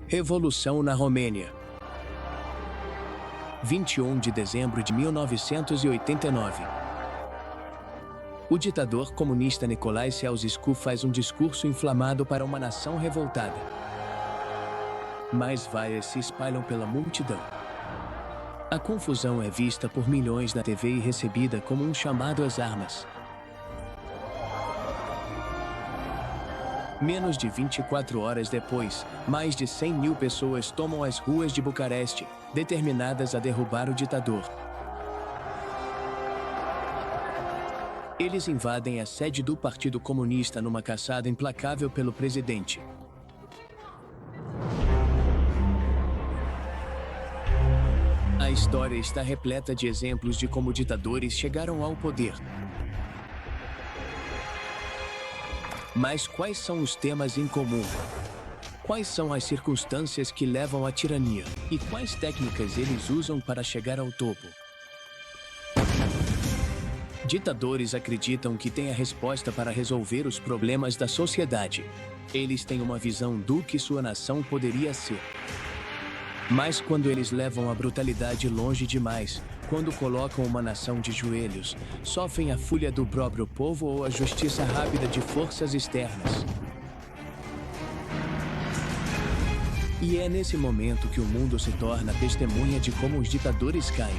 Revolução na Romênia. 21 de dezembro de 1989. O ditador comunista Nicolae Ceausescu faz um discurso inflamado para uma nação revoltada. Mais vaias se espalham pela multidão. A confusão é vista por milhões na TV e recebida como um chamado às armas. Menos de 24 horas depois, mais de 100 mil pessoas tomam as ruas de Bucareste, determinadas a derrubar o ditador. Eles invadem a sede do Partido Comunista numa caçada implacável pelo presidente. A história está repleta de exemplos de como ditadores chegaram ao poder. Mas quais são os temas em comum? Quais são as circunstâncias que levam à tirania? E quais técnicas eles usam para chegar ao topo? Ditadores acreditam que têm a resposta para resolver os problemas da sociedade. Eles têm uma visão do que sua nação poderia ser. Mas quando eles levam a brutalidade longe demais, quando colocam uma nação de joelhos, sofrem a fúria do próprio povo ou a justiça rápida de forças externas. E é nesse momento que o mundo se torna testemunha de como os ditadores caem.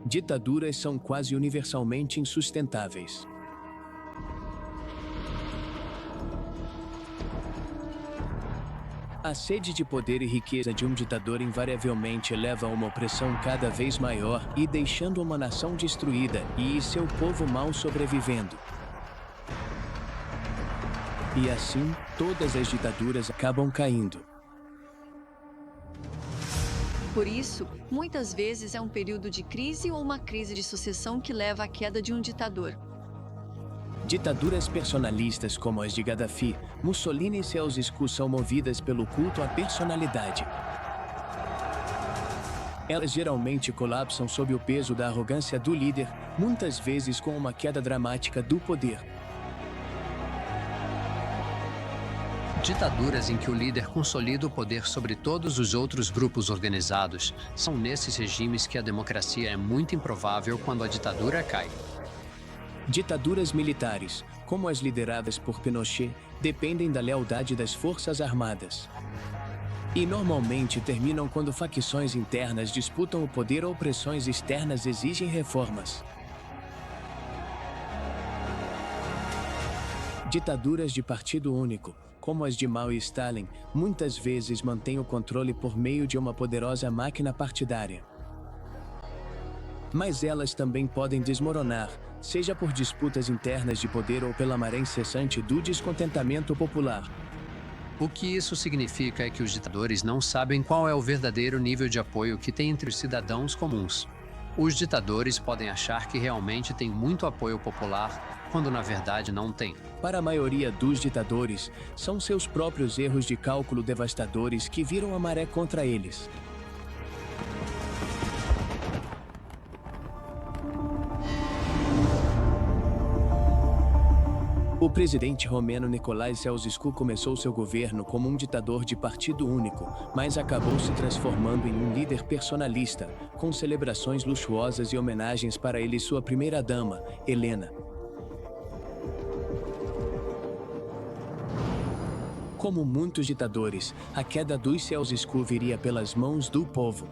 Ditaduras são quase universalmente insustentáveis. A sede de poder e riqueza de um ditador invariavelmente leva a uma opressão cada vez maior e deixando uma nação destruída e seu povo mal sobrevivendo. E assim, todas as ditaduras acabam caindo. Por isso, muitas vezes é um período de crise ou uma crise de sucessão que leva à queda de um ditador. Ditaduras personalistas como as de Gaddafi, Mussolini e Ceausescu são movidas pelo culto à personalidade. Elas geralmente colapsam sob o peso da arrogância do líder, muitas vezes com uma queda dramática do poder. Ditaduras em que o líder consolida o poder sobre todos os outros grupos organizados, são nesses regimes que a democracia é muito improvável quando a ditadura cai. Ditaduras militares, como as lideradas por Pinochet, dependem da lealdade das forças armadas. E normalmente terminam quando facções internas disputam o poder ou pressões externas exigem reformas. Ditaduras de partido único, como as de Mao e Stalin, muitas vezes mantêm o controle por meio de uma poderosa máquina partidária. Mas elas também podem desmoronar, seja por disputas internas de poder ou pela maré incessante do descontentamento popular. O que isso significa é que os ditadores não sabem qual é o verdadeiro nível de apoio que tem entre os cidadãos comuns. Os ditadores podem achar que realmente têm muito apoio popular, quando na verdade não têm. Para a maioria dos ditadores, são seus próprios erros de cálculo devastadores que viram a maré contra eles. O presidente romeno Nicolae Ceausescu começou seu governo como um ditador de partido único, mas acabou se transformando em um líder personalista, com celebrações luxuosas e homenagens para ele e sua primeira-dama, Helena. Como muitos ditadores, a queda dos Ceausescu viria pelas mãos do povo.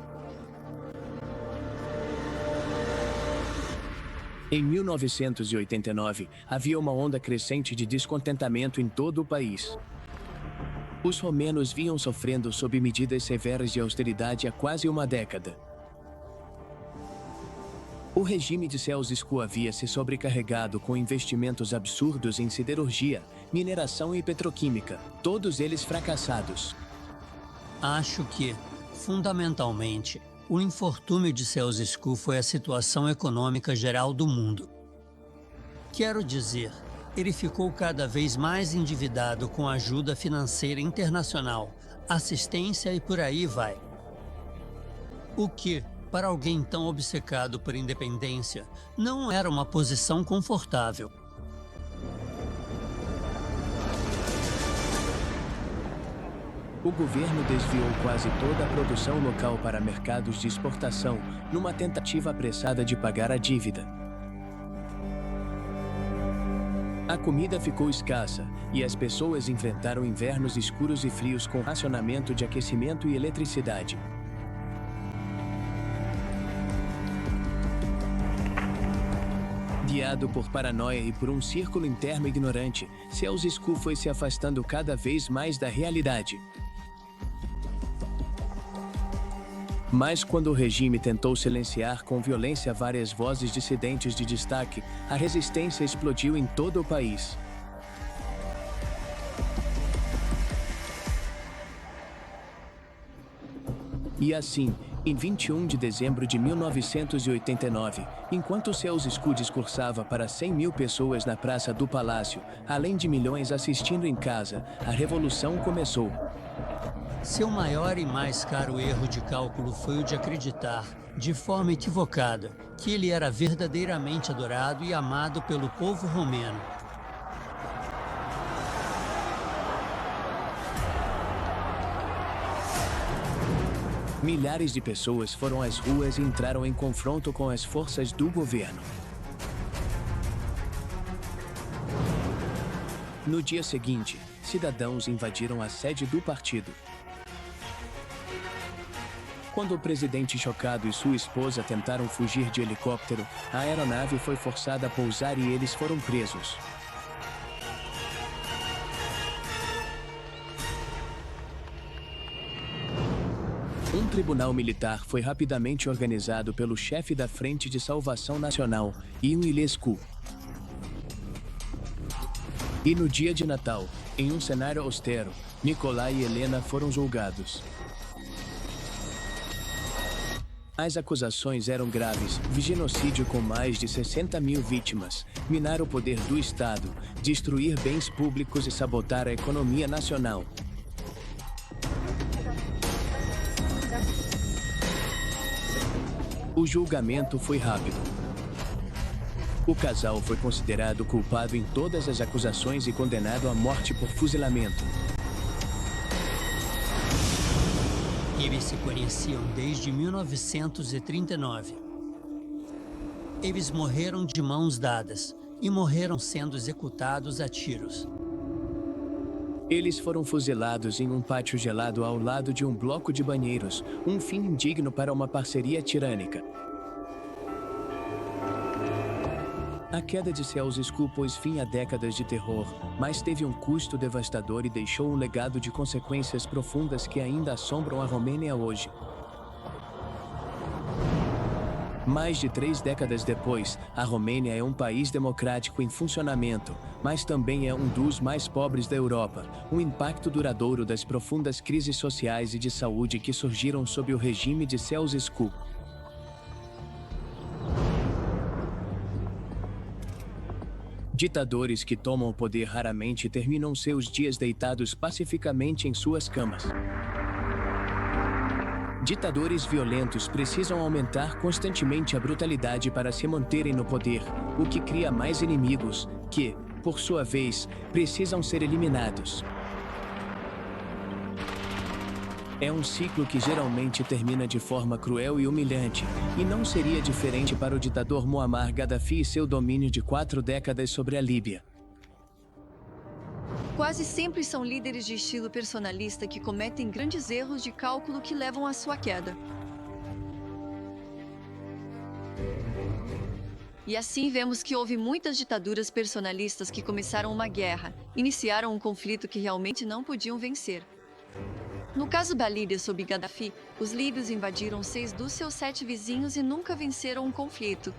Em 1989, havia uma onda crescente de descontentamento em todo o país. Os romenos vinham sofrendo sob medidas severas de austeridade há quase uma década. O regime de Ceausescu havia se sobrecarregado com investimentos absurdos em siderurgia, mineração e petroquímica, todos eles fracassados. Acho que, fundamentalmente, o infortúnio de Ceausescu foi a situação econômica geral do mundo. Quero dizer, ele ficou cada vez mais endividado com ajuda financeira internacional, assistência e por aí vai. O que, para alguém tão obcecado por independência, não era uma posição confortável. O governo desviou quase toda a produção local para mercados de exportação, numa tentativa apressada de pagar a dívida. A comida ficou escassa, e as pessoas enfrentaram invernos escuros e frios com racionamento de aquecimento e eletricidade. Guiado por paranoia e por um círculo interno ignorante, Ceausescu foi se afastando cada vez mais da realidade. Mas quando o regime tentou silenciar com violência várias vozes dissidentes de destaque, a resistência explodiu em todo o país. E assim, em 21 de dezembro de 1989, enquanto Ceausescu discursava para 100 mil pessoas na Praça do Palácio, além de milhões assistindo em casa, a revolução começou. Seu maior e mais caro erro de cálculo foi o de acreditar, de forma equivocada, que ele era verdadeiramente adorado e amado pelo povo romeno. Milhares de pessoas foram às ruas e entraram em confronto com as forças do governo. No dia seguinte, cidadãos invadiram a sede do partido. Quando o presidente chocado e sua esposa tentaram fugir de helicóptero, a aeronave foi forçada a pousar e eles foram presos. Um tribunal militar foi rapidamente organizado pelo chefe da Frente de Salvação Nacional, Ion Ilescu. E no dia de Natal, em um cenário austero, Nicolai e Helena foram julgados. As acusações eram graves: genocídio com mais de 60 mil vítimas, minar o poder do Estado, destruir bens públicos e sabotar a economia nacional. O julgamento foi rápido. O casal foi considerado culpado em todas as acusações e condenado à morte por fuzilamento. Eles se conheciam desde 1939. Eles morreram de mãos dadas e morreram sendo executados a tiros. Eles foram fuzilados em um pátio gelado ao lado de um bloco de banheiros, um fim indigno para uma parceria tirânica. A queda de Ceausescu pôs fim a décadas de terror, mas teve um custo devastador e deixou um legado de consequências profundas que ainda assombram a Romênia hoje. Mais de 3 décadas depois, a Romênia é um país democrático em funcionamento, mas também é um dos mais pobres da Europa, um impacto duradouro das profundas crises sociais e de saúde que surgiram sob o regime de Ceausescu. Ditadores que tomam o poder raramente terminam seus dias deitados pacificamente em suas camas. Ditadores violentos precisam aumentar constantemente a brutalidade para se manterem no poder, o que cria mais inimigos, que, por sua vez, precisam ser eliminados. É um ciclo que geralmente termina de forma cruel e humilhante, e não seria diferente para o ditador Muammar Gaddafi e seu domínio de 4 décadas sobre a Líbia. Quase sempre são líderes de estilo personalista que cometem grandes erros de cálculo que levam à sua queda. E assim vemos que houve muitas ditaduras personalistas que começaram uma guerra, iniciaram um conflito que realmente não podiam vencer. No caso da Líbia sob Gaddafi, os líbios invadiram 6 dos seus 7 vizinhos e nunca venceram um conflito.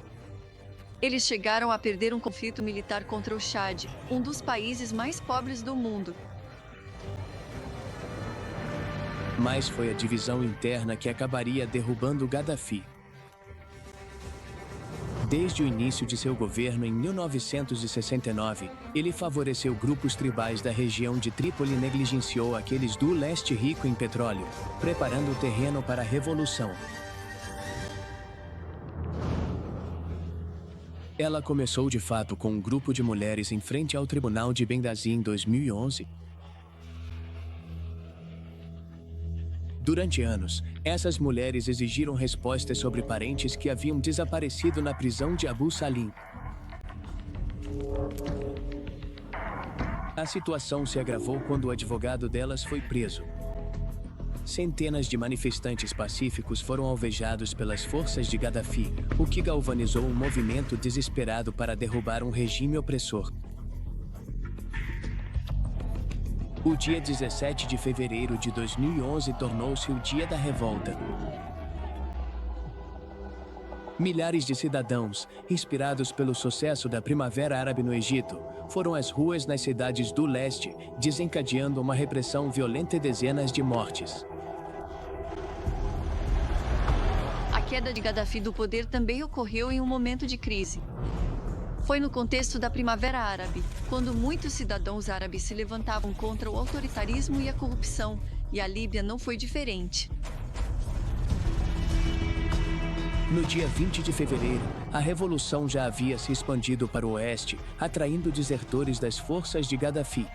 Eles chegaram a perder um conflito militar contra o Chad, um dos países mais pobres do mundo. Mas foi a divisão interna que acabaria derrubando Gaddafi. Desde o início de seu governo em 1969, ele favoreceu grupos tribais da região de Trípoli e negligenciou aqueles do leste rico em petróleo, preparando o terreno para a revolução. Ela começou de fato com um grupo de mulheres em frente ao Tribunal de Benghazi em 2011. Durante anos, essas mulheres exigiram respostas sobre parentes que haviam desaparecido na prisão de Abu Salim. A situação se agravou quando o advogado delas foi preso. Centenas de manifestantes pacíficos foram alvejados pelas forças de Gaddafi, o que galvanizou um movimento desesperado para derrubar um regime opressor. O dia 17 de fevereiro de 2011 tornou-se o dia da revolta. Milhares de cidadãos, inspirados pelo sucesso da Primavera Árabe no Egito, foram às ruas nas cidades do leste, desencadeando uma repressão violenta e dezenas de mortes. A queda de Gaddafi do poder também ocorreu em um momento de crise. Foi no contexto da Primavera Árabe, quando muitos cidadãos árabes se levantavam contra o autoritarismo e a corrupção, e a Líbia não foi diferente. No dia 20 de fevereiro, a revolução já havia se expandido para o oeste, atraindo desertores das forças de Gaddafi.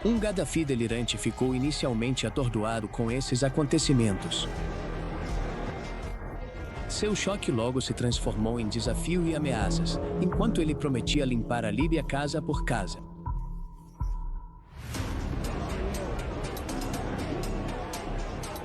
Um Gaddafi delirante ficou inicialmente atordoado com esses acontecimentos. Seu choque logo se transformou em desafio e ameaças, enquanto ele prometia limpar a Líbia casa por casa.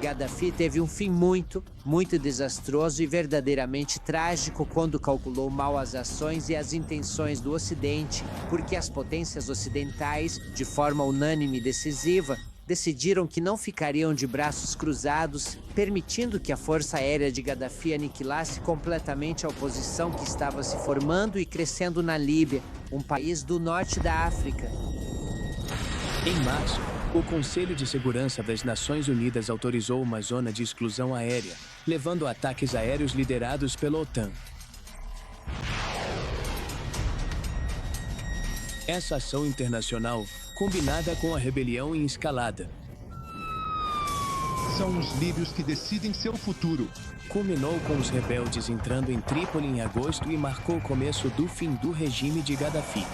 Gaddafi teve um fim muito desastroso e verdadeiramente trágico quando calculou mal as ações e as intenções do Ocidente, porque as potências ocidentais, de forma unânime e decisiva, decidiram que não ficariam de braços cruzados, permitindo que a força aérea de Gaddafi aniquilasse completamente a oposição que estava se formando e crescendo na Líbia, um país do norte da África. Em março, o Conselho de Segurança das Nações Unidas autorizou uma zona de exclusão aérea, levando a ataques aéreos liderados pela OTAN. Essa ação internacional, combinada com a rebelião em escalada, são os líbios que decidem seu futuro. Culminou com os rebeldes entrando em Trípoli em agosto e marcou o começo do fim do regime de Gaddafi.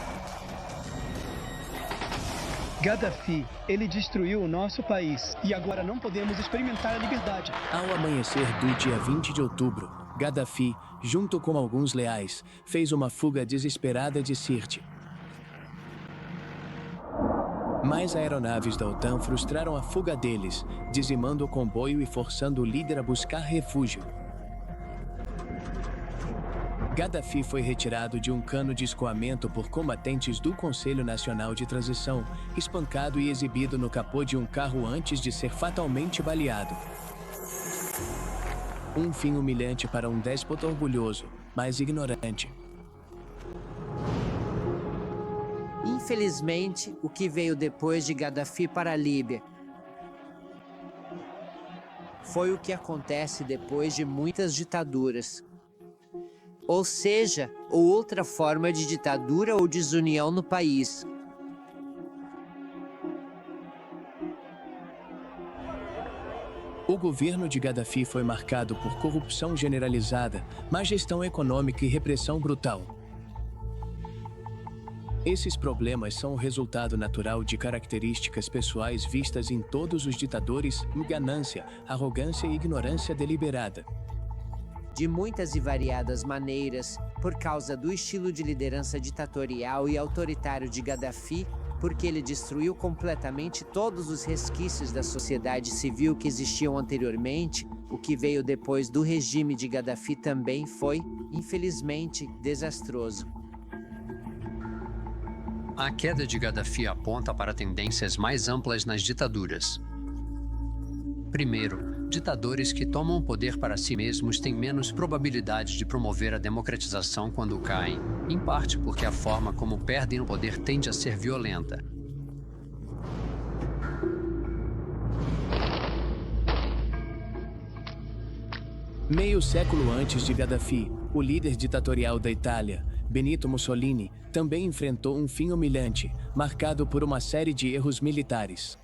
Gaddafi, ele destruiu o nosso país e agora não podemos experimentar a liberdade. Ao amanhecer do dia 20 de outubro, Gaddafi, junto com alguns leais, fez uma fuga desesperada de Sirte. Mais aeronaves da OTAN frustraram a fuga deles, dizimando o comboio e forçando o líder a buscar refúgio. Gaddafi foi retirado de um cano de escoamento por combatentes do Conselho Nacional de Transição, espancado e exibido no capô de um carro antes de ser fatalmente baleado. Um fim humilhante para um déspota orgulhoso, mas ignorante. Infelizmente, o que veio depois de Gaddafi para a Líbia foi o que acontece depois de muitas ditaduras. Ou seja, outra forma de ditadura ou desunião no país. O governo de Gaddafi foi marcado por corrupção generalizada, má gestão econômica e repressão brutal. Esses problemas são o resultado natural de características pessoais vistas em todos os ditadores: ganância, arrogância e ignorância deliberada. De muitas e variadas maneiras, por causa do estilo de liderança ditatorial e autoritário de Gaddafi, porque ele destruiu completamente todos os resquícios da sociedade civil que existiam anteriormente, o que veio depois do regime de Gaddafi também foi, infelizmente, desastroso. A queda de Gaddafi aponta para tendências mais amplas nas ditaduras. Primeiro, ditadores que tomam o poder para si mesmos têm menos probabilidade de promover a democratização quando caem, em parte porque a forma como perdem o poder tende a ser violenta. Meio século antes de Gaddafi, o líder ditatorial da Itália, Benito Mussolini, também enfrentou um fim humilhante, marcado por uma série de erros militares.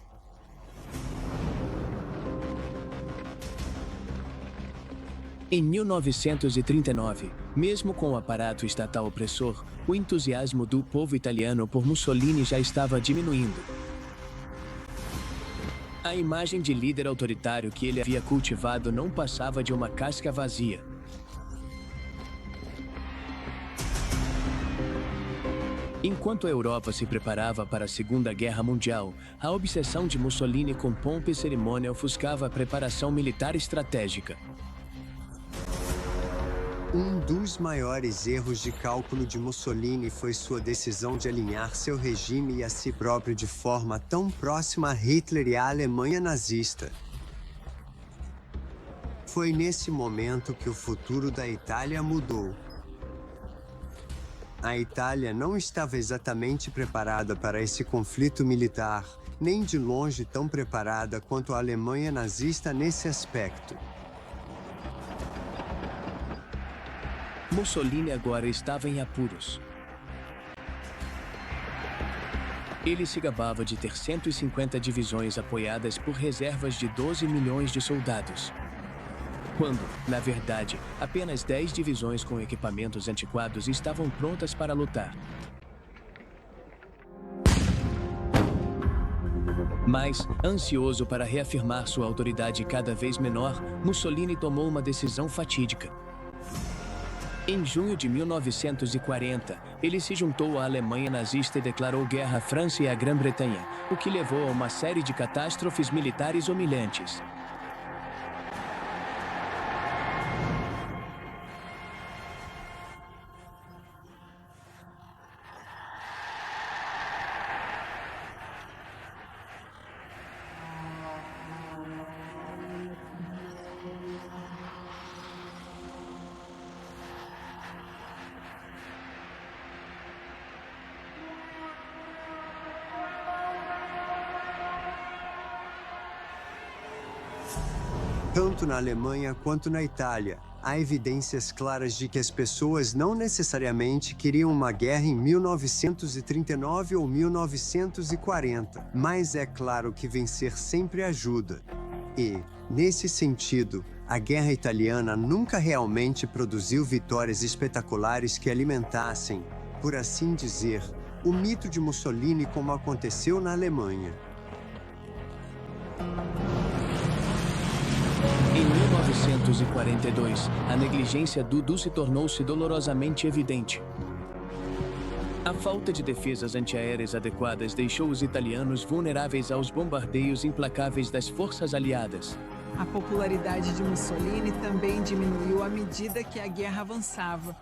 Em 1939, mesmo com o aparato estatal opressor, o entusiasmo do povo italiano por Mussolini já estava diminuindo. A imagem de líder autoritário que ele havia cultivado não passava de uma casca vazia. Enquanto a Europa se preparava para a Segunda Guerra Mundial, a obsessão de Mussolini com pompa e cerimônia ofuscava a preparação militar estratégica. Um dos maiores erros de cálculo de Mussolini foi sua decisão de alinhar seu regime e a si próprio de forma tão próxima a Hitler e à Alemanha nazista. Foi nesse momento que o futuro da Itália mudou. A Itália não estava exatamente preparada para esse conflito militar, nem de longe tão preparada quanto a Alemanha nazista nesse aspecto. Mussolini agora estava em apuros. Ele se gabava de ter 150 divisões apoiadas por reservas de 12 milhões de soldados. Quando, na verdade, apenas 10 divisões com equipamentos antiquados estavam prontas para lutar. Mas, ansioso para reafirmar sua autoridade cada vez menor, Mussolini tomou uma decisão fatídica. Em junho de 1940, ele se juntou à Alemanha nazista e declarou guerra à França e à Grã-Bretanha, o que levou a uma série de catástrofes militares humilhantes. Tanto na Alemanha quanto na Itália, há evidências claras de que as pessoas não necessariamente queriam uma guerra em 1939 ou 1940, mas é claro que vencer sempre ajuda. E, nesse sentido, a guerra italiana nunca realmente produziu vitórias espetaculares que alimentassem, por assim dizer, o mito de Mussolini como aconteceu na Alemanha. Em 1942, a negligência do Duce tornou-se dolorosamente evidente. A falta de defesas antiaéreas adequadas deixou os italianos vulneráveis aos bombardeios implacáveis das forças aliadas. A popularidade de Mussolini também diminuiu à medida que a guerra avançava.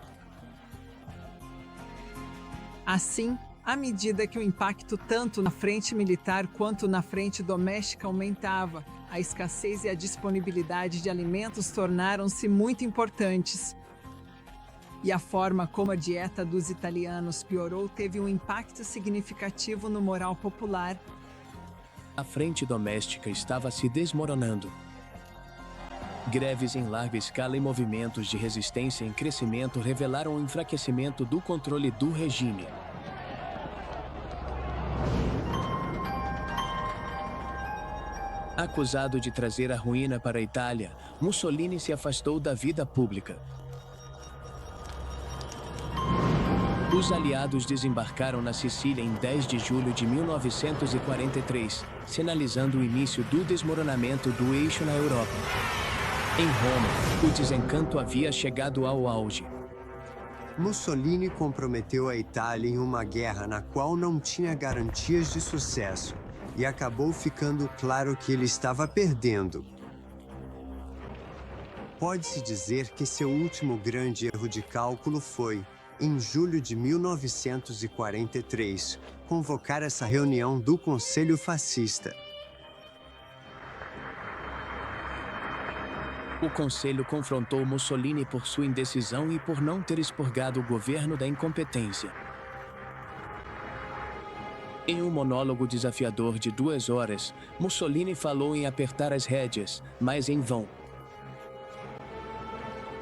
Assim, à medida que o impacto tanto na frente militar quanto na frente doméstica aumentava, a escassez e a disponibilidade de alimentos tornaram-se muito importantes. E a forma como a dieta dos italianos piorou teve um impacto significativo no moral popular. A frente doméstica estava se desmoronando. Greves em larga escala e movimentos de resistência em crescimento revelaram o enfraquecimento do controle do regime. Acusado de trazer a ruína para a Itália, Mussolini se afastou da vida pública. Os aliados desembarcaram na Sicília em 10 de julho de 1943, sinalizando o início do desmoronamento do eixo na Europa. Em Roma, o desencanto havia chegado ao auge. Mussolini comprometeu a Itália em uma guerra na qual não tinha garantias de sucesso. E acabou ficando claro que ele estava perdendo. Pode-se dizer que seu último grande erro de cálculo foi, em julho de 1943, convocar essa reunião do Conselho Fascista. O Conselho confrontou Mussolini por sua indecisão e por não ter expurgado o governo da incompetência. Em um monólogo desafiador de 2 horas, Mussolini falou em apertar as rédeas, mas em vão.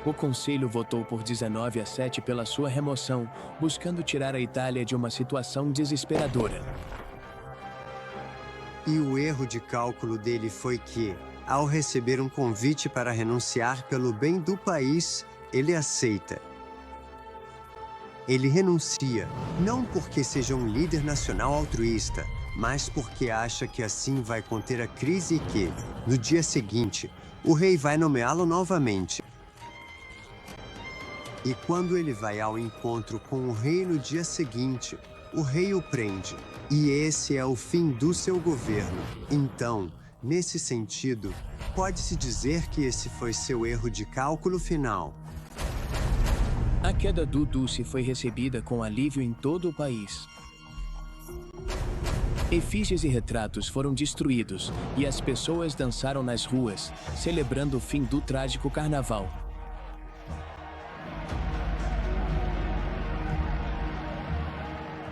O Conselho votou por 19-7 pela sua remoção, buscando tirar a Itália de uma situação desesperadora. E o erro de cálculo dele foi que, ao receber um convite para renunciar pelo bem do país, ele aceita. Ele renuncia, não porque seja um líder nacional altruísta, mas porque acha que assim vai conter a crise e que, no dia seguinte, o rei vai nomeá-lo novamente. E quando ele vai ao encontro com o rei no dia seguinte, o rei o prende. E esse é o fim do seu governo. Então, nesse sentido, pode-se dizer que esse foi seu erro de cálculo final. A queda do Duce foi recebida com alívio em todo o país. Efígies e retratos foram destruídos e as pessoas dançaram nas ruas, celebrando o fim do trágico carnaval.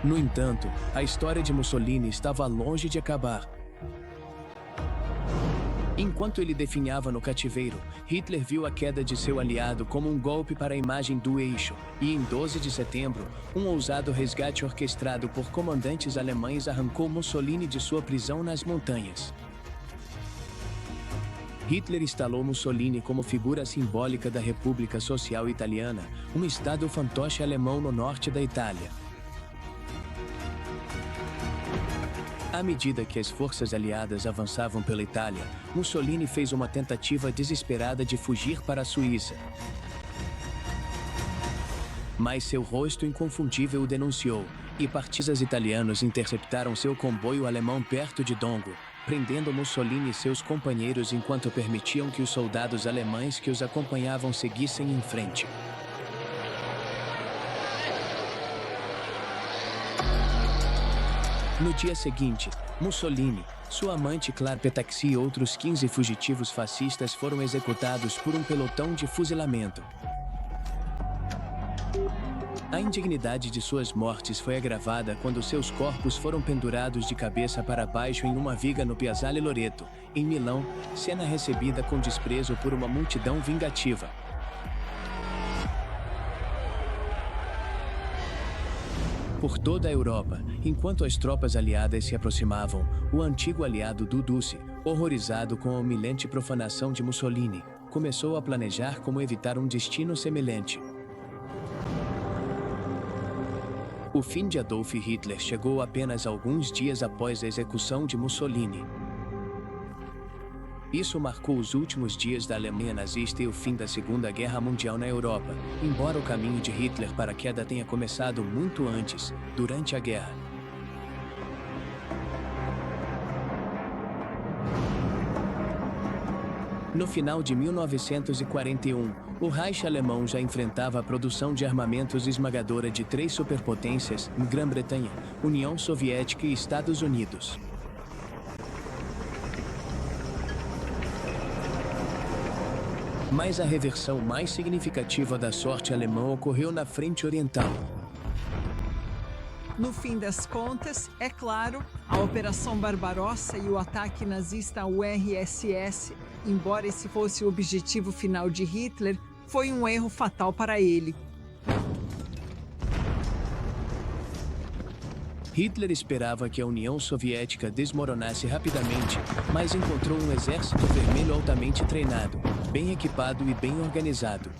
No entanto, a história de Mussolini estava longe de acabar. Enquanto ele definhava no cativeiro, Hitler viu a queda de seu aliado como um golpe para a imagem do eixo, e em 12 de setembro, um ousado resgate orquestrado por comandantes alemães arrancou Mussolini de sua prisão nas montanhas. Hitler instalou Mussolini como figura simbólica da República Social Italiana, um estado fantoche alemão no norte da Itália. À medida que as forças aliadas avançavam pela Itália, Mussolini fez uma tentativa desesperada de fugir para a Suíça. Mas seu rosto inconfundível o denunciou, e partisas italianos interceptaram seu comboio alemão perto de Dongo, prendendo Mussolini e seus companheiros enquanto permitiam que os soldados alemães que os acompanhavam seguissem em frente. No dia seguinte, Mussolini, sua amante Claire Petaxi e outros 15 fugitivos fascistas foram executados por um pelotão de fuzilamento. A indignidade de suas mortes foi agravada quando seus corpos foram pendurados de cabeça para baixo em uma viga no Piazzale Loreto, em Milão, cena recebida com desprezo por uma multidão vingativa. Por toda a Europa, enquanto as tropas aliadas se aproximavam, o antigo aliado do Duce, horrorizado com a humilhante profanação de Mussolini, começou a planejar como evitar um destino semelhante. O fim de Adolf Hitler chegou apenas alguns dias após a execução de Mussolini. Isso marcou os últimos dias da Alemanha nazista e o fim da Segunda Guerra Mundial na Europa, embora o caminho de Hitler para a queda tenha começado muito antes, durante a guerra. No final de 1941, o Reich alemão já enfrentava a produção de armamentos esmagadora de 3 superpotências, Grã-Bretanha, União Soviética e Estados Unidos. Mas a reversão mais significativa da sorte alemã ocorreu na frente oriental. No fim das contas, é claro, a Operação Barbarossa e o ataque nazista ao URSS, embora esse fosse o objetivo final de Hitler, foi um erro fatal para ele. Hitler esperava que a União Soviética desmoronasse rapidamente, mas encontrou um exército vermelho altamente treinado, bem equipado e bem organizado.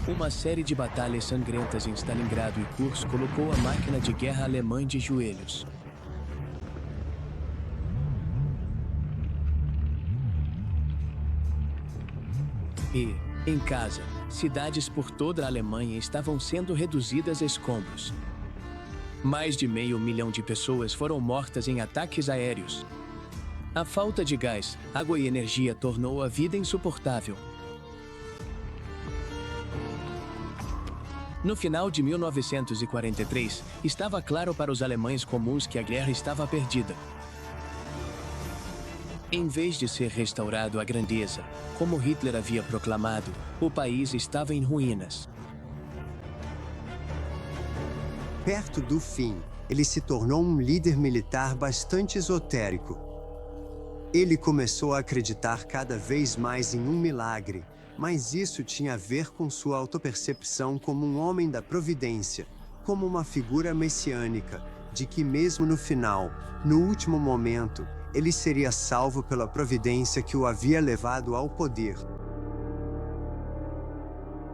Uma série de batalhas sangrentas em Stalingrado e Kursk colocou a máquina de guerra alemã de joelhos. E, em casa, cidades por toda a Alemanha estavam sendo reduzidas a escombros. Mais de 500 mil de pessoas foram mortas em ataques aéreos. A falta de gás, água e energia tornou a vida insuportável. No final de 1943, estava claro para os alemães comuns que a guerra estava perdida. Em vez de ser restaurado à grandeza, como Hitler havia proclamado, o país estava em ruínas. Perto do fim, ele se tornou um líder militar bastante esotérico. Ele começou a acreditar cada vez mais em um milagre, mas isso tinha a ver com sua autopercepção como um homem da providência, como uma figura messiânica, de que mesmo no final, no último momento, ele seria salvo pela providência que o havia levado ao poder.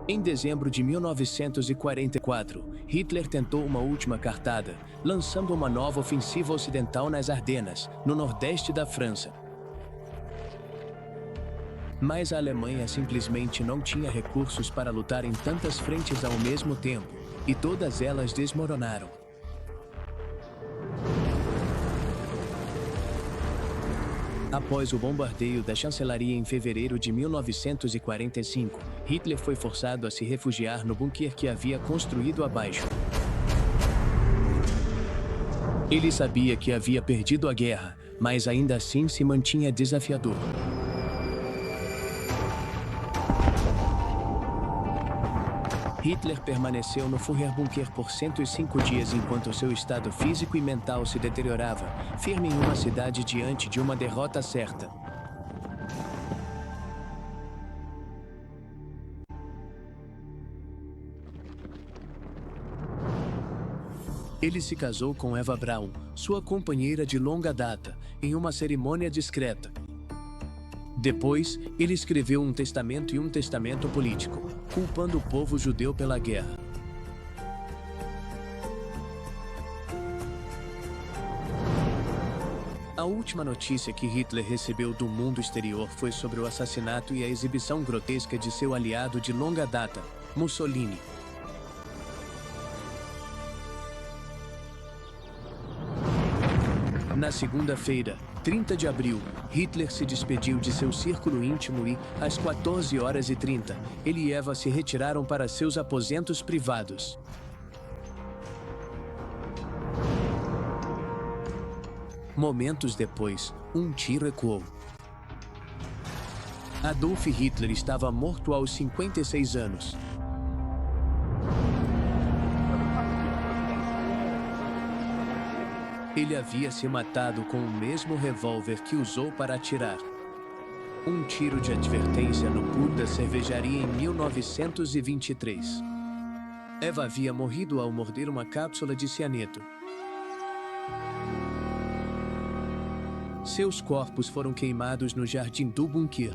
Em dezembro de 1944, Hitler tentou uma última cartada, lançando uma nova ofensiva ocidental nas Ardenas, no nordeste da França. Mas a Alemanha simplesmente não tinha recursos para lutar em tantas frentes ao mesmo tempo, e todas elas desmoronaram. Após o bombardeio da chancelaria em fevereiro de 1945, Hitler foi forçado a se refugiar no bunker que havia construído abaixo. Ele sabia que havia perdido a guerra, mas ainda assim se mantinha desafiador. Hitler permaneceu no Führerbunker por 105 dias enquanto seu estado físico e mental se deteriorava, firme em uma cidade diante de uma derrota certa. Ele se casou com Eva Braun, sua companheira de longa data, em uma cerimônia discreta. Depois, ele escreveu um testamento e um testamento político, culpando o povo judeu pela guerra. A última notícia que Hitler recebeu do mundo exterior foi sobre o assassinato e a exibição grotesca de seu aliado de longa data, Mussolini. Na segunda-feira, 30 de abril, Hitler se despediu de seu círculo íntimo e, às 14h30, ele e Eva se retiraram para seus aposentos privados. Momentos depois, um tiro ecoou. Adolf Hitler estava morto aos 56 anos. Ele havia se matado com o mesmo revólver que usou para atirar. Um tiro de advertência no pub da cervejaria em 1923. Eva havia morrido ao morder uma cápsula de cianeto. Seus corpos foram queimados no jardim do bunker.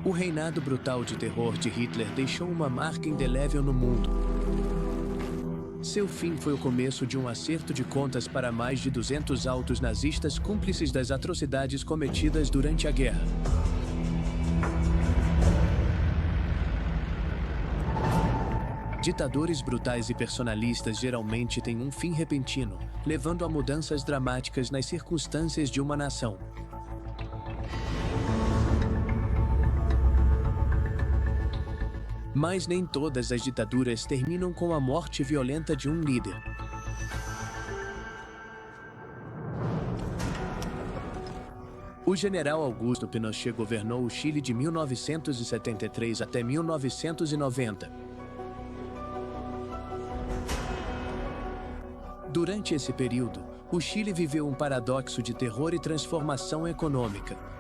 O reinado brutal de terror de Hitler deixou uma marca indelével no mundo. Seu fim foi o começo de um acerto de contas para mais de 200 altos nazistas cúmplices das atrocidades cometidas durante a guerra. Ditadores brutais e personalistas geralmente têm um fim repentino, levando a mudanças dramáticas nas circunstâncias de uma nação. Mas nem todas as ditaduras terminam com a morte violenta de um líder. O general Augusto Pinochet governou o Chile de 1973 até 1990. Durante esse período, o Chile viveu um paradoxo de terror e transformação econômica.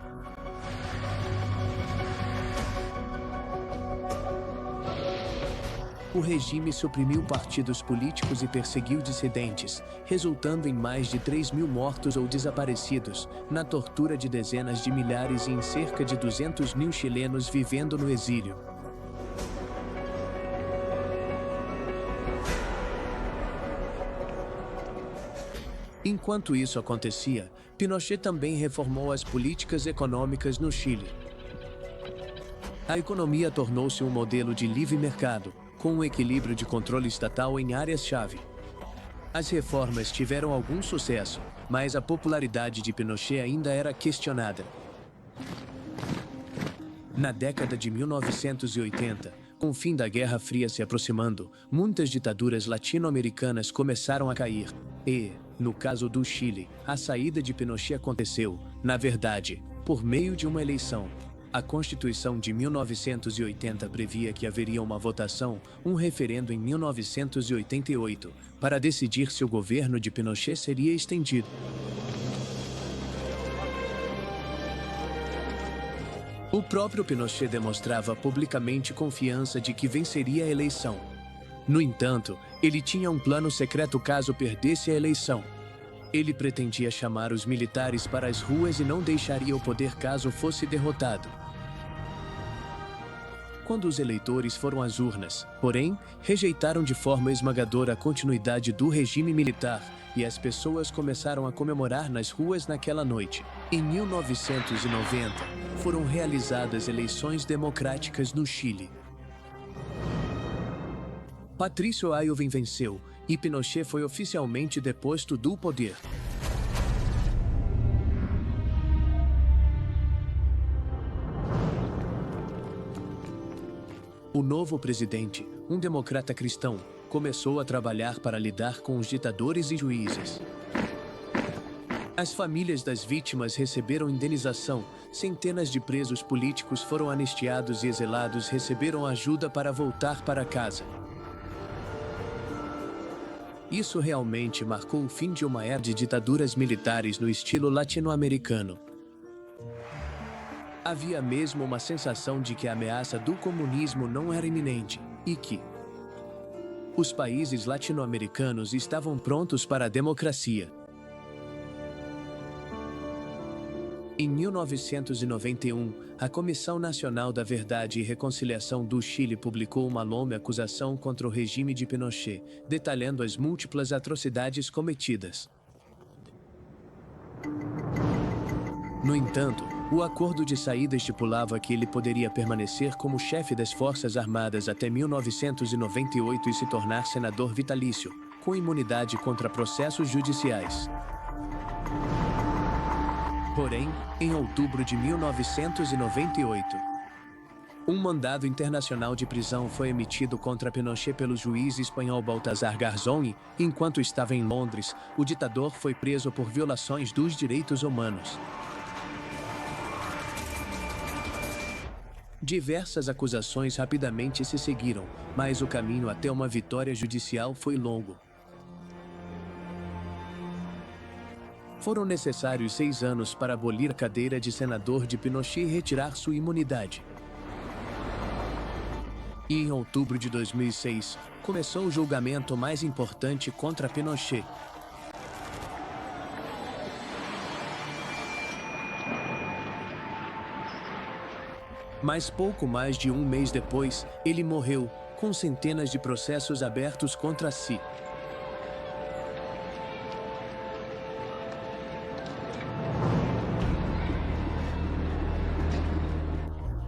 O regime suprimiu partidos políticos e perseguiu dissidentes, resultando em mais de 3.000 mortos ou desaparecidos, na tortura de dezenas de milhares e em cerca de 200.000 chilenos vivendo no exílio. Enquanto isso acontecia, Pinochet também reformou as políticas econômicas no Chile. A economia tornou-se um modelo de livre mercado, com um equilíbrio de controle estatal em áreas-chave. As reformas tiveram algum sucesso, mas a popularidade de Pinochet ainda era questionada. Na década de 1980, com o fim da Guerra Fria se aproximando, muitas ditaduras latino-americanas começaram a cair. E, no caso do Chile, a saída de Pinochet aconteceu, na verdade, por meio de uma eleição. A Constituição de 1980 previa que haveria uma votação, um referendo em 1988, para decidir se o governo de Pinochet seria estendido. O próprio Pinochet demonstrava publicamente confiança de que venceria a eleição. No entanto, ele tinha um plano secreto caso perdesse a eleição. Ele pretendia chamar os militares para as ruas e não deixaria o poder caso fosse derrotado. Quando os eleitores foram às urnas, porém, rejeitaram de forma esmagadora a continuidade do regime militar e as pessoas começaram a comemorar nas ruas naquela noite. Em 1990, foram realizadas eleições democráticas no Chile. Patrício Aylwin venceu e Pinochet foi oficialmente deposto do poder. O novo presidente, um democrata cristão, começou a trabalhar para lidar com os ditadores e juízes. As famílias das vítimas receberam indenização, centenas de presos políticos foram anistiados e exilados receberam ajuda para voltar para casa. Isso realmente marcou o fim de uma era de ditaduras militares no estilo latino-americano. Havia mesmo uma sensação de que a ameaça do comunismo não era iminente e que os países latino-americanos estavam prontos para a democracia. Em 1991, a Comissão Nacional da Verdade e Reconciliação do Chile publicou uma longa acusação contra o regime de Pinochet, detalhando as múltiplas atrocidades cometidas. No entanto, o acordo de saída estipulava que ele poderia permanecer como chefe das Forças Armadas até 1998 e se tornar senador vitalício, com imunidade contra processos judiciais. Porém, em outubro de 1998, um mandado internacional de prisão foi emitido contra Pinochet pelo juiz espanhol Baltasar Garzón. Enquanto estava em Londres, o ditador foi preso por violações dos direitos humanos. Diversas acusações rapidamente se seguiram, mas o caminho até uma vitória judicial foi longo. Foram necessários 6 anos para abolir a cadeira de senador de Pinochet e retirar sua imunidade. E em outubro de 2006, começou o julgamento mais importante contra Pinochet. Mas pouco mais de um mês depois, ele morreu, com centenas de processos abertos contra si.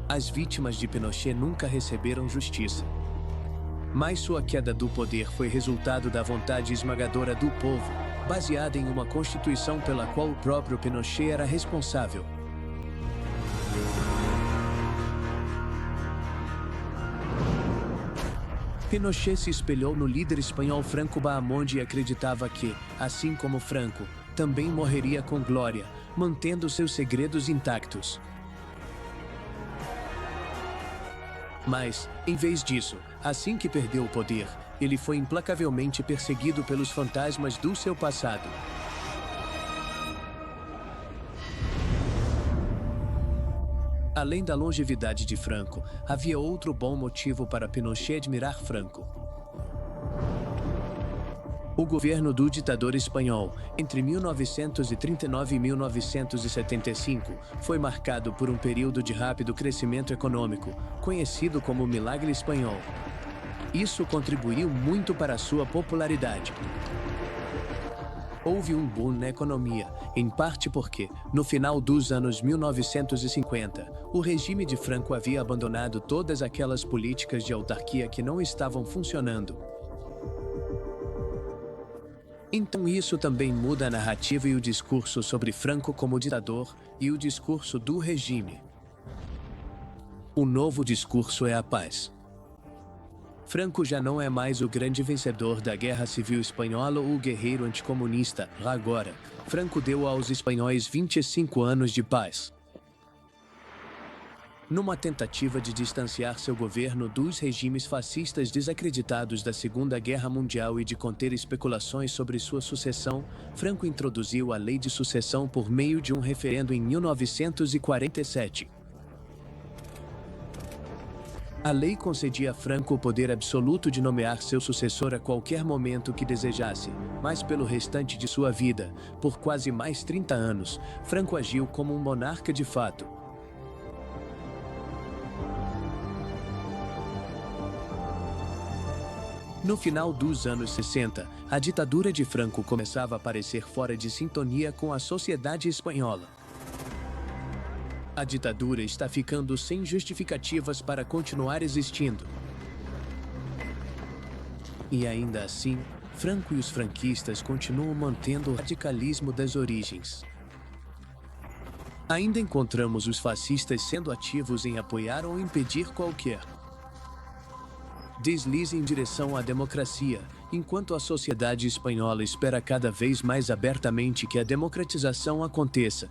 As vítimas de Pinochet nunca receberam justiça. Mas sua queda do poder foi resultado da vontade esmagadora do povo, baseada em uma constituição pela qual o próprio Pinochet era responsável. Pinochet se espelhou no líder espanhol Franco Bahamonde e acreditava que, assim como Franco, também morreria com glória, mantendo seus segredos intactos. Mas, em vez disso, assim que perdeu o poder, ele foi implacavelmente perseguido pelos fantasmas do seu passado. Além da longevidade de Franco, havia outro bom motivo para Pinochet admirar Franco. O governo do ditador espanhol, entre 1939 e 1975, foi marcado por um período de rápido crescimento econômico, conhecido como Milagre Espanhol. Isso contribuiu muito para a sua popularidade. Houve um boom na economia, em parte porque, no final dos anos 1950, o regime de Franco havia abandonado todas aquelas políticas de autarquia que não estavam funcionando. Então isso também muda a narrativa e o discurso sobre Franco como ditador e o discurso do regime. O novo discurso é a paz. Franco já não é mais o grande vencedor da Guerra Civil Espanhola ou o guerreiro anticomunista. Agora, Franco deu aos espanhóis 25 anos de paz. Numa tentativa de distanciar seu governo dos regimes fascistas desacreditados da Segunda Guerra Mundial e de conter especulações sobre sua sucessão, Franco introduziu a Lei de Sucessão por meio de um referendo em 1947. A lei concedia a Franco o poder absoluto de nomear seu sucessor a qualquer momento que desejasse, mas pelo restante de sua vida, por quase mais 30 anos, Franco agiu como um monarca de fato. No final dos anos 60, a ditadura de Franco começava a parecer fora de sintonia com a sociedade espanhola. A ditadura está ficando sem justificativas para continuar existindo. E ainda assim, Franco e os franquistas continuam mantendo o radicalismo das origens. Ainda encontramos os fascistas sendo ativos em apoiar ou impedir qualquer deslize em direção à democracia, enquanto a sociedade espanhola espera cada vez mais abertamente que a democratização aconteça.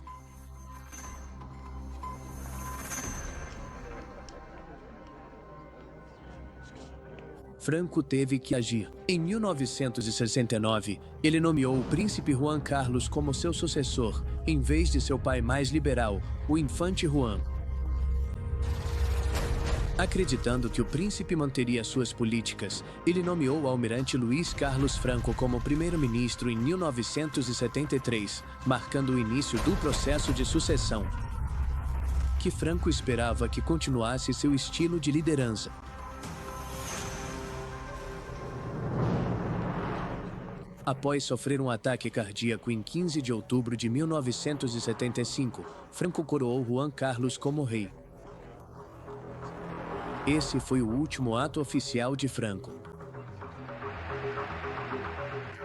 Franco teve que agir. Em 1969, ele nomeou o príncipe Juan Carlos como seu sucessor, em vez de seu pai mais liberal, o infante Juan. Acreditando que o príncipe manteria suas políticas, ele nomeou o almirante Luís Carlos Franco como primeiro-ministro em 1973, marcando o início do processo de sucessão, que Franco esperava que continuasse seu estilo de liderança. Após sofrer um ataque cardíaco em 15 de outubro de 1975, Franco coroou Juan Carlos como rei. Esse foi o último ato oficial de Franco.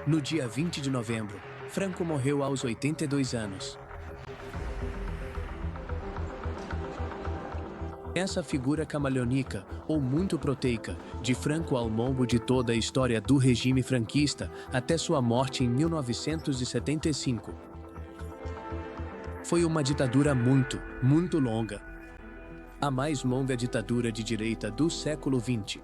No dia 20 de novembro, Franco morreu aos 82 anos. Essa figura camaleônica, ou muito proteica, de Franco ao longo de toda a história do regime franquista, até sua morte em 1975. Foi uma ditadura muito longa. A mais longa ditadura de direita do século XX.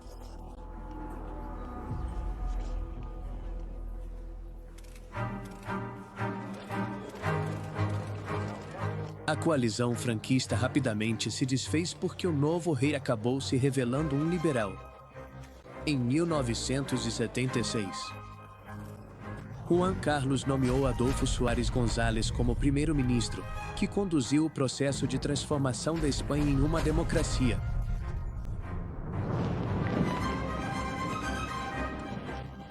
A coalizão franquista rapidamente se desfez porque o novo rei acabou se revelando um liberal. Em 1976, Juan Carlos nomeou Adolfo Suárez González como primeiro-ministro, que conduziu o processo de transformação da Espanha em uma democracia.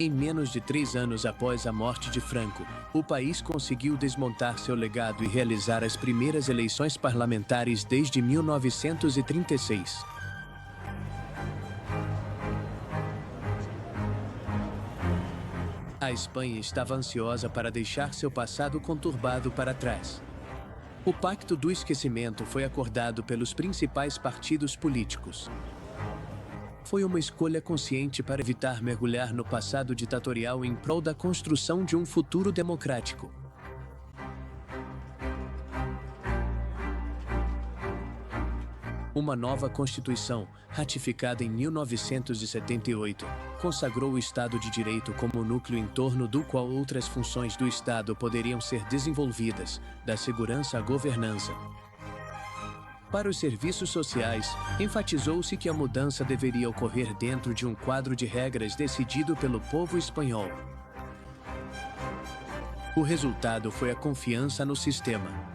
Em menos de 3 anos após a morte de Franco, o país conseguiu desmontar seu legado e realizar as primeiras eleições parlamentares desde 1936. A Espanha estava ansiosa para deixar seu passado conturbado para trás. O Pacto do Esquecimento foi acordado pelos principais partidos políticos. Foi uma escolha consciente para evitar mergulhar no passado ditatorial em prol da construção de um futuro democrático. Uma nova Constituição, ratificada em 1978, consagrou o Estado de Direito como o núcleo em torno do qual outras funções do Estado poderiam ser desenvolvidas, da segurança à governança. Para os serviços sociais, enfatizou-se que a mudança deveria ocorrer dentro de um quadro de regras decidido pelo povo espanhol. O resultado foi a confiança no sistema.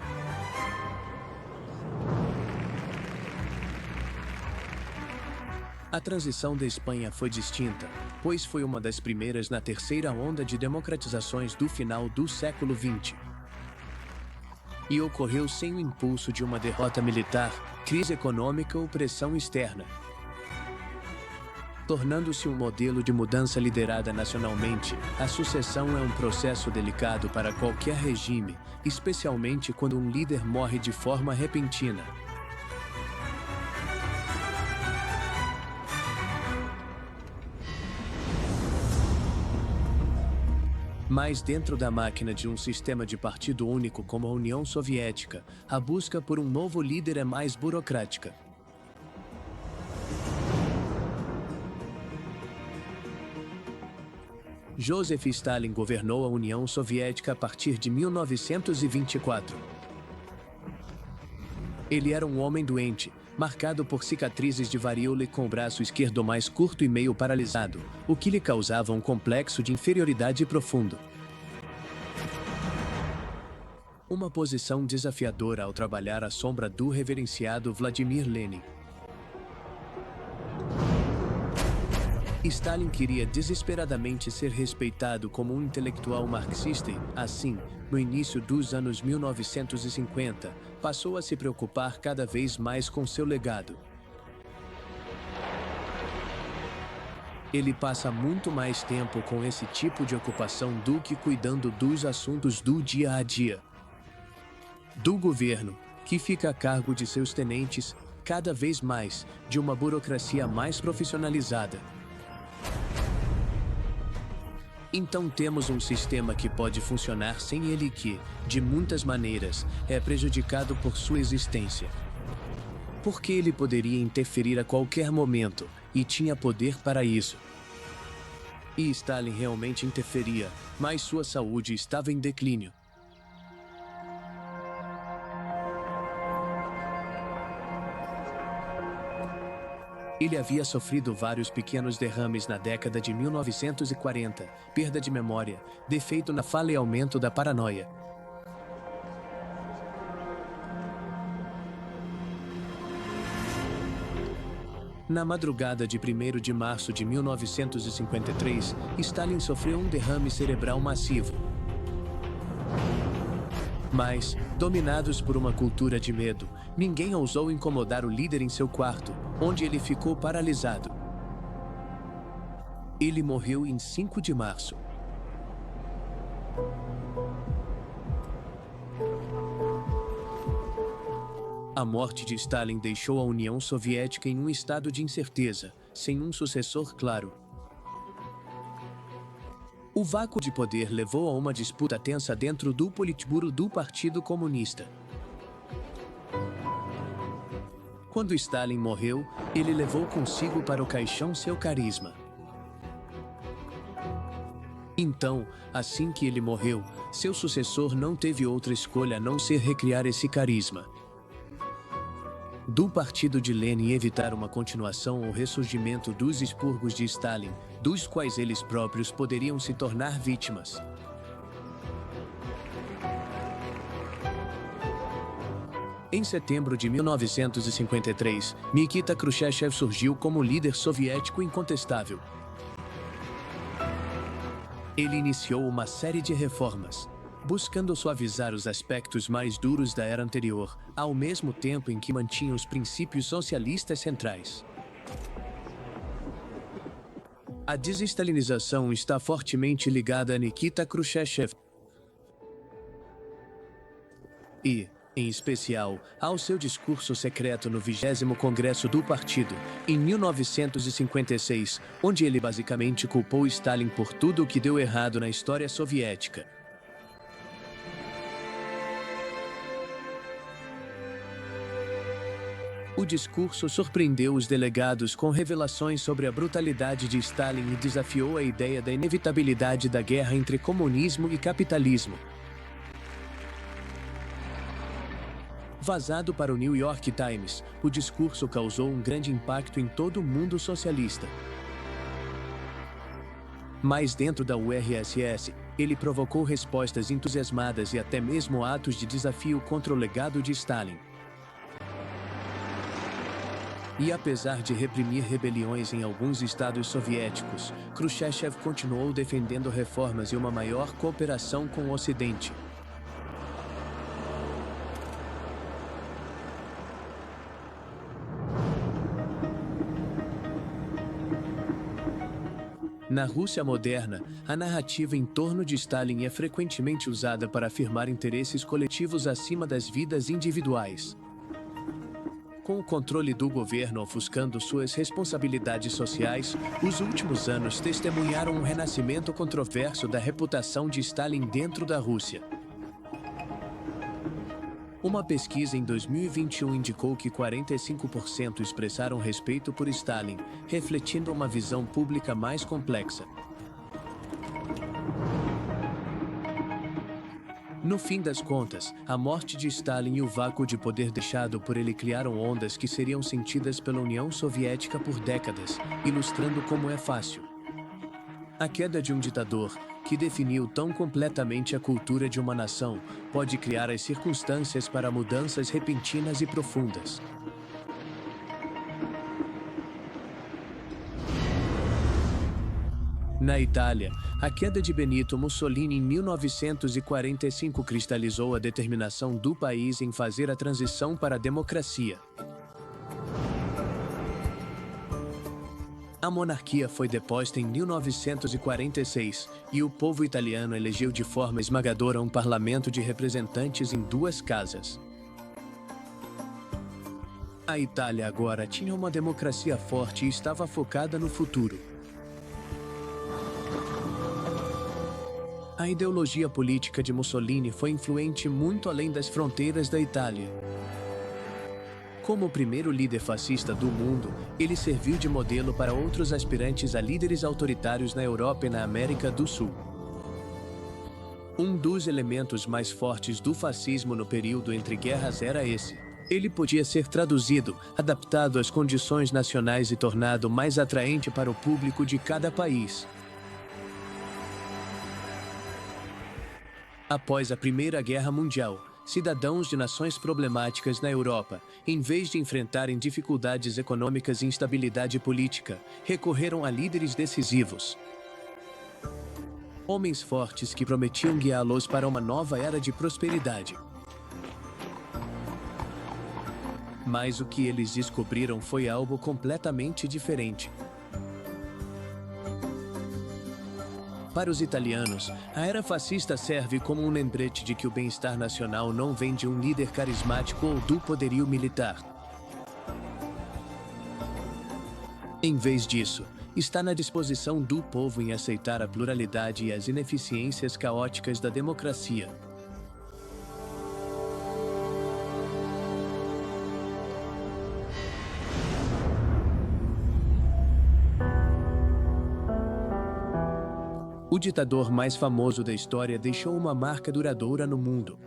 A transição da Espanha foi distinta, pois foi uma das primeiras na terceira onda de democratizações do final do século XX. E ocorreu sem o impulso de uma derrota militar, crise econômica ou pressão externa. Tornando-se um modelo de mudança liderada nacionalmente, a sucessão é um processo delicado para qualquer regime, especialmente quando um líder morre de forma repentina. Mas dentro da máquina de um sistema de partido único como a União Soviética, a busca por um novo líder é mais burocrática. Joseph Stalin governou a União Soviética a partir de 1924. Ele era um homem doente, marcado por cicatrizes de varíola e com o braço esquerdo mais curto e meio paralisado, o que lhe causava um complexo de inferioridade profundo. Uma posição desafiadora ao trabalhar à sombra do reverenciado Vladimir Lenin. Stalin queria desesperadamente ser respeitado como um intelectual marxista e, assim, no início dos anos 1950, passou a se preocupar cada vez mais com seu legado. Ele passa muito mais tempo com esse tipo de ocupação do que cuidando dos assuntos do dia a dia. Do governo, que fica a cargo de seus tenentes, cada vez mais, de uma burocracia mais profissionalizada. Então temos um sistema que pode funcionar sem ele que, de muitas maneiras, é prejudicado por sua existência. Porque ele poderia interferir a qualquer momento, e tinha poder para isso. E Stalin realmente interferia, mas sua saúde estava em declínio. Ele havia sofrido vários pequenos derrames na década de 1940, perda de memória, defeito na fala e aumento da paranoia. Na madrugada de 1º de março de 1953, Stalin sofreu um derrame cerebral massivo. Mas, dominados por uma cultura de medo, ninguém ousou incomodar o líder em seu quarto, onde ele ficou paralisado. Ele morreu em 5 de março. A morte de Stalin deixou a União Soviética em um estado de incerteza, sem um sucessor claro. O vácuo de poder levou a uma disputa tensa dentro do Politburo do Partido Comunista. Quando Stalin morreu, ele levou consigo para o caixão seu carisma. Então, assim que ele morreu, seu sucessor não teve outra escolha a não ser recriar esse carisma. Do partido de Lenin evitar uma continuação ou ressurgimento dos expurgos de Stalin, dos quais eles próprios poderiam se tornar vítimas. Em setembro de 1953, Nikita Khrushchev surgiu como líder soviético incontestável. Ele iniciou uma série de reformas, buscando suavizar os aspectos mais duros da era anterior, ao mesmo tempo em que mantinha os princípios socialistas centrais. A desestalinização está fortemente ligada a Nikita Khrushchev e, em especial, ao seu discurso secreto no 20º Congresso do Partido, em 1956, onde ele basicamente culpou Stalin por tudo o que deu errado na história soviética. O discurso surpreendeu os delegados com revelações sobre a brutalidade de Stalin e desafiou a ideia da inevitabilidade da guerra entre comunismo e capitalismo. Vazado para o New York Times, o discurso causou um grande impacto em todo o mundo socialista. Mas dentro da URSS, ele provocou respostas entusiasmadas e até mesmo atos de desafio contra o legado de Stalin. E apesar de reprimir rebeliões em alguns estados soviéticos, Khrushchev continuou defendendo reformas e uma maior cooperação com o Ocidente. Na Rússia moderna, a narrativa em torno de Stalin é frequentemente usada para afirmar interesses coletivos acima das vidas individuais. Com o controle do governo ofuscando suas responsabilidades sociais, os últimos anos testemunharam um renascimento controverso da reputação de Stalin dentro da Rússia. Uma pesquisa em 2021 indicou que 45% expressaram respeito por Stalin, refletindo uma visão pública mais complexa. No fim das contas, a morte de Stalin e o vácuo de poder deixado por ele criaram ondas que seriam sentidas pela União Soviética por décadas, ilustrando como é fácil. A queda de um ditador, que definiu tão completamente a cultura de uma nação, pode criar as circunstâncias para mudanças repentinas e profundas. Na Itália, a queda de Benito Mussolini em 1945 cristalizou a determinação do país em fazer a transição para a democracia. A monarquia foi deposta em 1946 e o povo italiano elegeu de forma esmagadora um parlamento de representantes em 2 casas. A Itália agora tinha uma democracia forte e estava focada no futuro. A ideologia política de Mussolini foi influente muito além das fronteiras da Itália. Como o primeiro líder fascista do mundo, ele serviu de modelo para outros aspirantes a líderes autoritários na Europa e na América do Sul. Um dos elementos mais fortes do fascismo no período entre guerras era esse. Ele podia ser traduzido, adaptado às condições nacionais e tornado mais atraente para o público de cada país. Após a Primeira Guerra Mundial, cidadãos de nações problemáticas na Europa, em vez de enfrentarem dificuldades econômicas e instabilidade política, recorreram a líderes decisivos. Homens fortes que prometiam guiá-los para uma nova era de prosperidade. Mas o que eles descobriram foi algo completamente diferente. Para os italianos, a era fascista serve como um lembrete de que o bem-estar nacional não vem de um líder carismático ou do poderio militar. Em vez disso, está na disposição do povo em aceitar a pluralidade e as ineficiências caóticas da democracia. O ditador mais famoso da história deixou uma marca duradoura no mundo.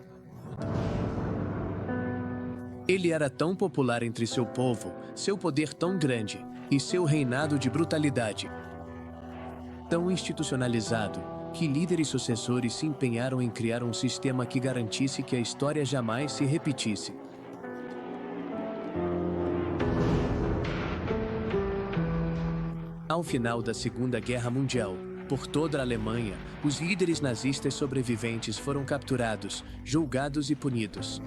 Ele era tão popular entre seu povo, seu poder tão grande e seu reinado de brutalidade tão institucionalizado, que líderes sucessores se empenharam em criar um sistema que garantisse que a história jamais se repetisse. Ao final da Segunda Guerra Mundial, por toda a Alemanha, os líderes nazistas sobreviventes foram capturados, julgados e punidos.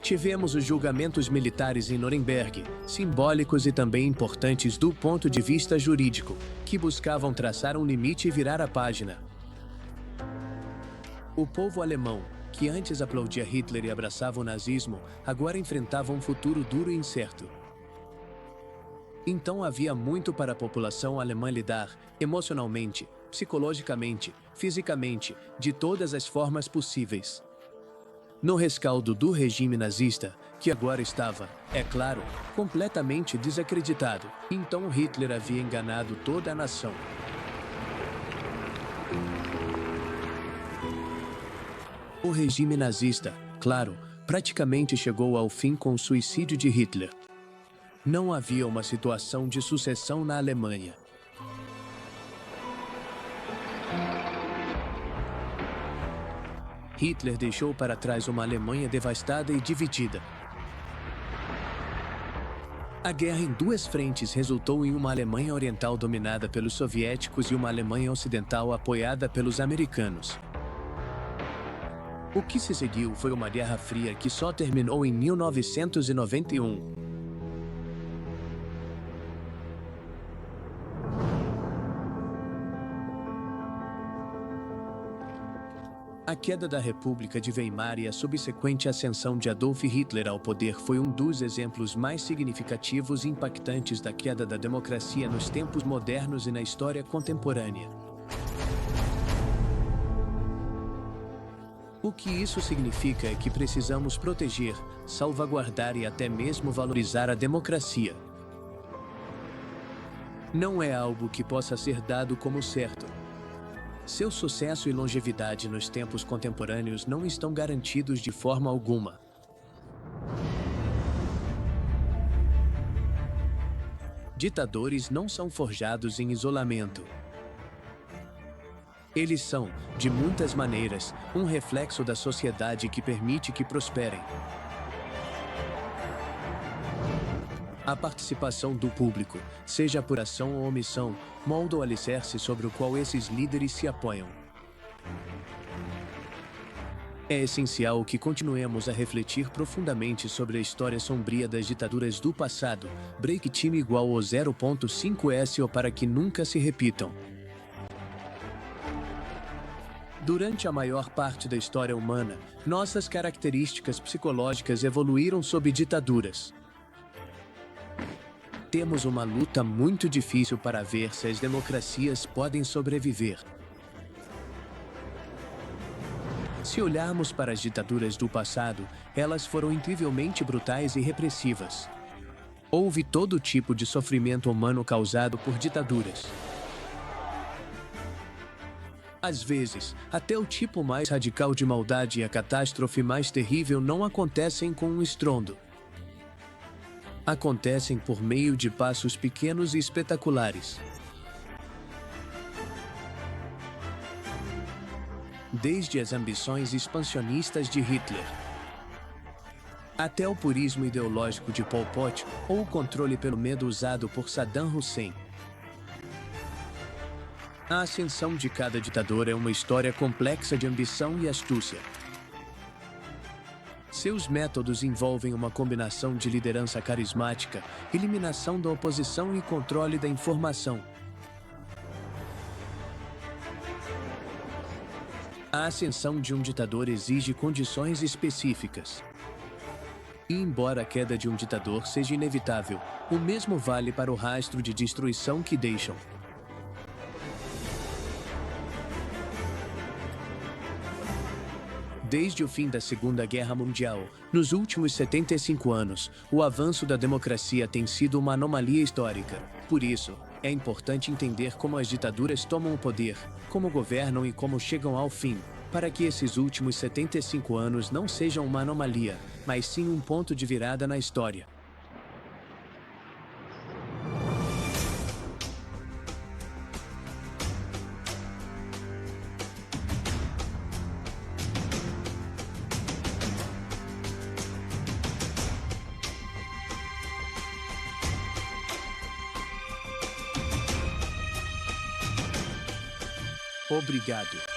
Tivemos os julgamentos militares em Nuremberg, simbólicos e também importantes do ponto de vista jurídico, que buscavam traçar um limite e virar a página. O povo alemão, que antes aplaudia Hitler e abraçava o nazismo, agora enfrentava um futuro duro e incerto. Então havia muito para a população alemã lidar, emocionalmente, psicologicamente, fisicamente, de todas as formas possíveis. No rescaldo do regime nazista, que agora estava, é claro, completamente desacreditado, então Hitler havia enganado toda a nação. O regime nazista, claro, praticamente chegou ao fim com o suicídio de Hitler. Não havia uma situação de sucessão na Alemanha. Hitler deixou para trás uma Alemanha devastada e dividida. A guerra em 2 frentes resultou em uma Alemanha Oriental dominada pelos soviéticos e uma Alemanha Ocidental apoiada pelos americanos. O que se seguiu foi uma Guerra Fria que só terminou em 1991. A queda da República de Weimar e a subsequente ascensão de Adolf Hitler ao poder foi um dos exemplos mais significativos e impactantes da queda da democracia nos tempos modernos e na história contemporânea. O que isso significa é que precisamos proteger, salvaguardar e até mesmo valorizar a democracia. Não é algo que possa ser dado como certo. Seu sucesso e longevidade nos tempos contemporâneos não estão garantidos de forma alguma. Ditadores não são forjados em isolamento. Eles são, de muitas maneiras, um reflexo da sociedade que permite que prosperem. A participação do público, seja por ação ou omissão, molda o alicerce sobre o qual esses líderes se apoiam. É essencial que continuemos a refletir profundamente sobre a história sombria das ditaduras do passado, break time igual ao 0.5 SO para que nunca se repitam. Durante a maior parte da história humana, nossas características psicológicas evoluíram sob ditaduras. Temos uma luta muito difícil para ver se as democracias podem sobreviver. Se olharmos para as ditaduras do passado, elas foram incrivelmente brutais e repressivas. Houve todo tipo de sofrimento humano causado por ditaduras. Às vezes, até o tipo mais radical de maldade e a catástrofe mais terrível não acontecem com um estrondo. Acontecem por meio de passos pequenos e espetaculares. Desde as ambições expansionistas de Hitler, até o purismo ideológico de Pol Pot ou o controle pelo medo usado por Saddam Hussein. A ascensão de cada ditador é uma história complexa de ambição e astúcia. Seus métodos envolvem uma combinação de liderança carismática, eliminação da oposição e controle da informação. A ascensão de um ditador exige condições específicas. E embora a queda de um ditador seja inevitável, o mesmo vale para o rastro de destruição que deixam. Desde o fim da Segunda Guerra Mundial, nos últimos 75 anos, o avanço da democracia tem sido uma anomalia histórica. Por isso, é importante entender como as ditaduras tomam o poder, como governam e como chegam ao fim, para que esses últimos 75 anos não sejam uma anomalia, mas sim um ponto de virada na história. Obrigado.